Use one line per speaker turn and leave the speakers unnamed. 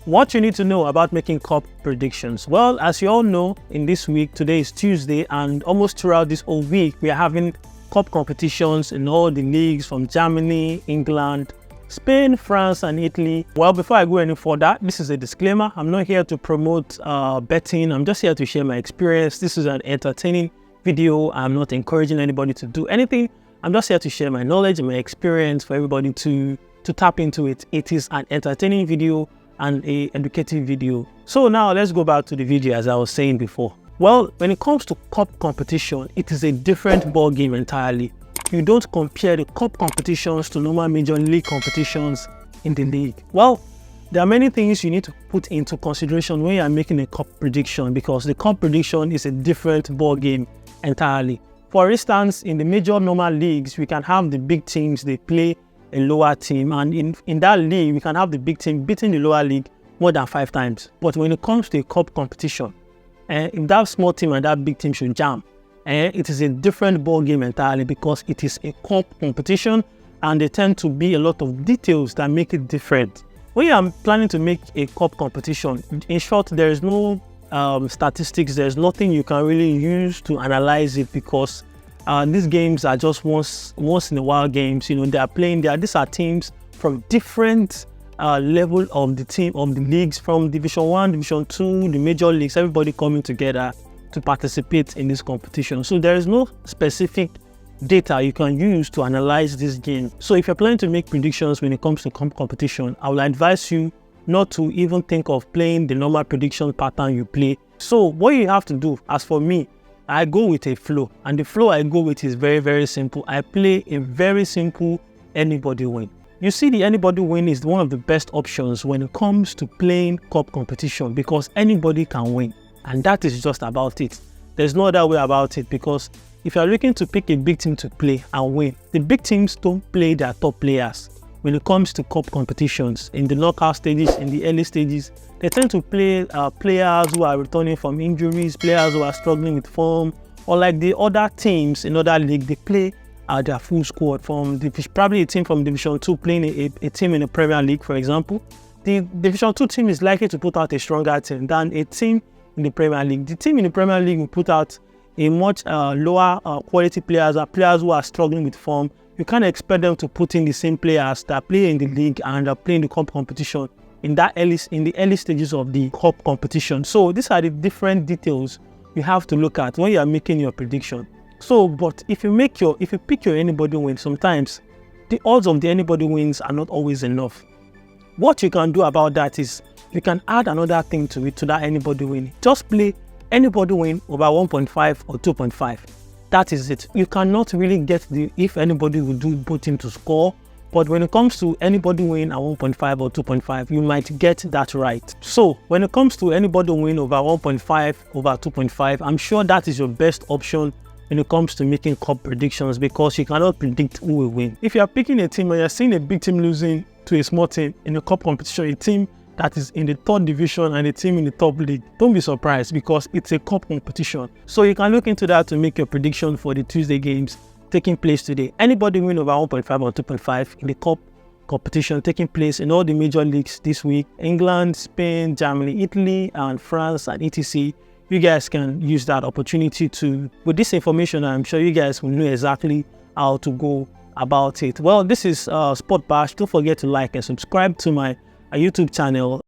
What you need to know about making cup predictions. Well, as you all know, in this week, today is Tuesday, and almost throughout this whole week, we are having cup competitions in all the leagues from Germany, England, Spain, France, and Italy. Well, before I go any further, this is a disclaimer. I'm not here to promote betting. I'm just here to share my experience. This is an entertaining video. I'm not encouraging anybody to do anything. I'm just here to share my knowledge and my experience for everybody to tap into it. It is an entertaining video and an educative video. So now let's go back to the video as I was saying before. Well, when it comes to cup competition, it is a different ball game entirely. You don't compare the cup competitions to normal major league competitions in the league. Well, there are many things you need to put into consideration when you are making a cup prediction, because the cup prediction is a different ball game entirely. For instance, in the major normal leagues, we can have the big teams, they play a lower team, and in that league, we can have the big team beating the lower league more than 5 times. But when it comes to a cup competition, if that small team and that big team should jam, it is a different ball game entirely, because it is a cup competition and there tend to be a lot of details that make it different. When you are planning to make a cup competition, in short, there is no statistics, there's nothing you can really use to analyze it, because these games are just once in a while games. You know, they are playing there. These are teams from different level of the leagues, from Division 1, Division 2, the major leagues, everybody coming together to participate in this competition. So there is no specific data you can use to analyze this game. So if you're planning to make predictions when it comes to competition, I will advise you not to even think of playing the normal prediction pattern you play. So what you have to do, as for me, I go with a flow, and the flow I go with is very, very simple. I play a very simple anybody win. You see, the anybody win is one of the best options when it comes to playing cup competition, because anybody can win, and that is just about it. There's no other way about it, because if you're looking to pick a big team to play and win, the big teams don't play their top players. When it comes to cup competitions, in the knockout stages, in the early stages, they tend to play players who are returning from injuries, players who are struggling with form, or like the other teams in other league, they play their full squad. From probably a team from Division 2 playing a team in the Premier League, for example. The Division 2 team is likely to put out a stronger team than a team in the Premier League. The team in the Premier League will put out a much lower quality players, or players who are struggling with form. You can't expect them to put in the same players that play in the league and are playing the cup competition in the early stages of the cup competition. So these are the different details you have to look at when you are making your prediction. So, but if you pick your anybody win, sometimes the odds of the anybody wins are not always enough. What you can do about that is you can add another thing to it, to that anybody win. Just play anybody win over 1.5 or 2.5. That is it. You cannot really get the if anybody will do both teams to score, but when it comes to anybody win at 1.5 or 2.5, you might get that right. So when it comes to anybody win over 1.5 over 2.5, I'm sure that is your best option when it comes to making cup predictions, because you cannot predict who will win. If you are picking a team and you're seeing a big team losing to a small team in a cup competition, a team that is in the 3rd division and a team in the top league, don't be surprised, because it's a cup competition. So you can look into that to make your prediction for the Tuesday games taking place today. Anybody win over 1.5 or 2.5 in the cup competition taking place in all the major leagues this week: England, Spain, Germany, Italy, and France, and etc. You guys can use that opportunity to, with this information, I'm sure you guys will know exactly how to go about it. Well, this is Sportbash. Don't forget to like and subscribe to my YouTube channel.